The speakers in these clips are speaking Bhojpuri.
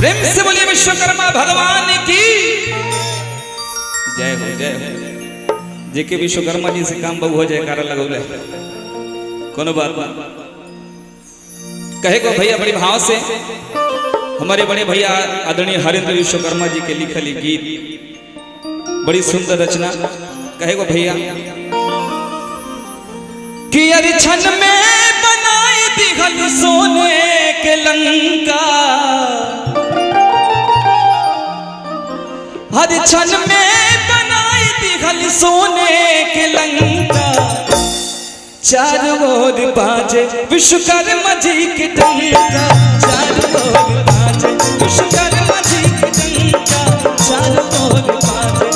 प्रेम से बोलिए विश्वकर्मा भगवान की जय हो जय हो। जेके विश्वकर्मा जी से काम बहु हो जाए कार लगौले कोनो बात कहे को भैया बड़ी भाव से हमारे बड़े भैया आदरणीय हरेंद्र विश्वकर्मा जी के लिखली गीत बड़ी सुंदर रचना कहे को भैया कि अरे छन में बनाई दिखल सोने के लंका हर छन में बनाई दिखल सोने के लंका चारों ओर बाजे विश्वकर्मा जी के डंका चारों ओर बाजे विश्वकर्मा जी के डंका चारों ओर बाजे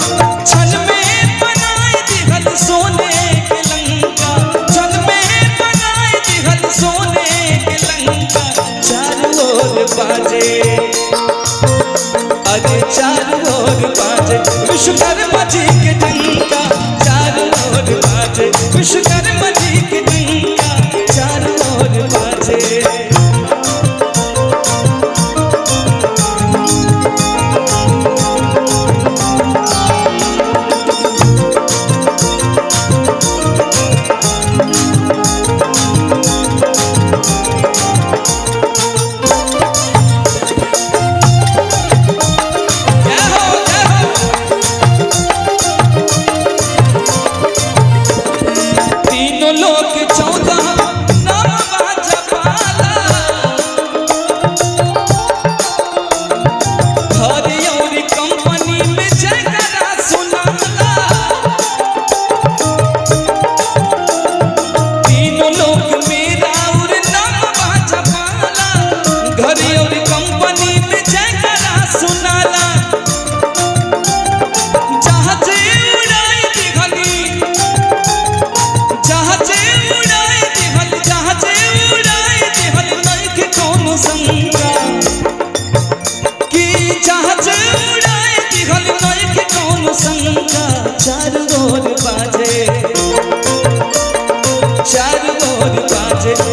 छन में बनाई दिखल सोने के लंका छन में बनाई दिखल सोने के लंका चारों ओर बाजे अरे चारों ओर बाजे विश्वकर्मा जी के डंका चारों ओर बाजे विश्वकर्मा जी के डंका चारों ओर बाजे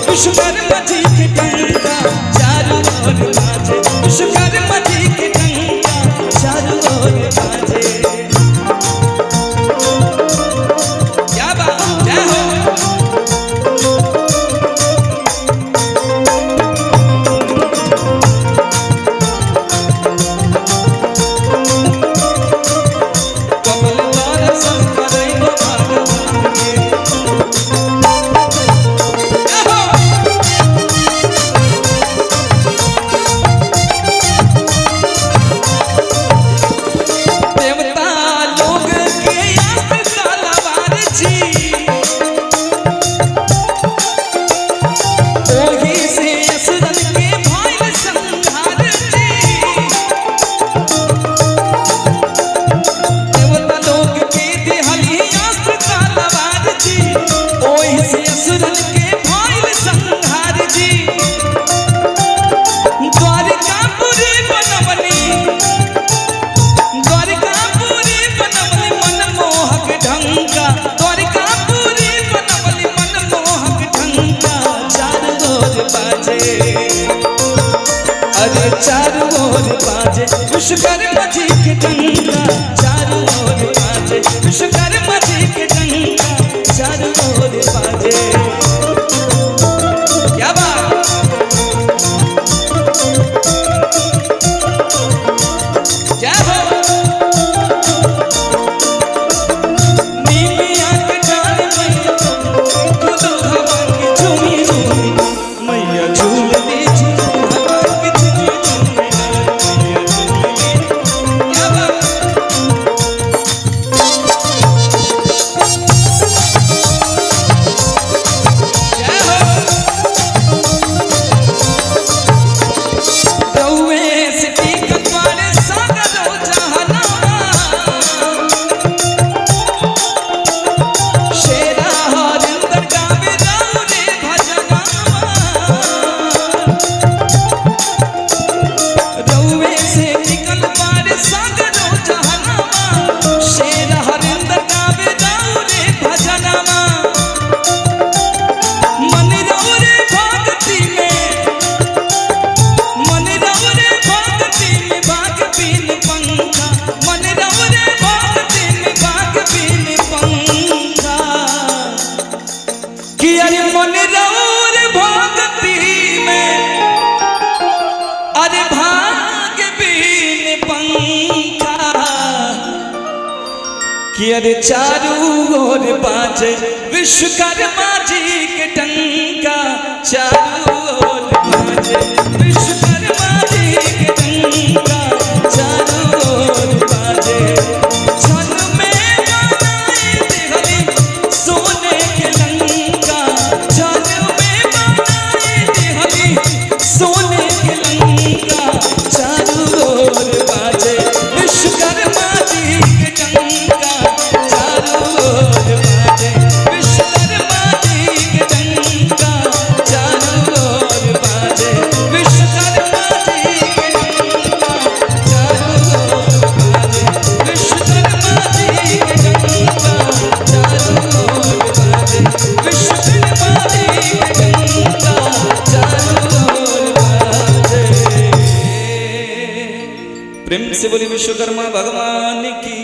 विश्वकर्मा जी के डंका चारों ओर बाजे विश्वकर्मा जी के डंका चारों ओर बाजे क्या बात जय हो अरे चारों ओर बाजे विश्वकर्मा जी के डंका चारों ओर बाजे विश्वकर्मा जी के डंका चारों ओर बाजे क्या बात क्या हो भाग बीन पंखा कि अरे चारों ओर बाजे विश्वकर्मा जी के टंका, चारों ओर बाजे विश्वकर्मा जी के टंका, चारों ओर बाजे। छन में बनाए दिहली सोने के लंका, छन में बनाए दिहली सोने के लंका, चारों ओर बाजे विश्वकर्मा जी के टंका, चारों ओर बाजे विश्वकर्मा जी के टंका, चारों ओर बाजे विश्वकर्मा जी के टंका, चारों ओर बाजे विश्वकर्मा जी के टंका, चारों ओर बाजे विश्वकर्मा जी के टंका, चारों ओर बाजे। प्रेम से बोली विश्वकर्मा भगवान की।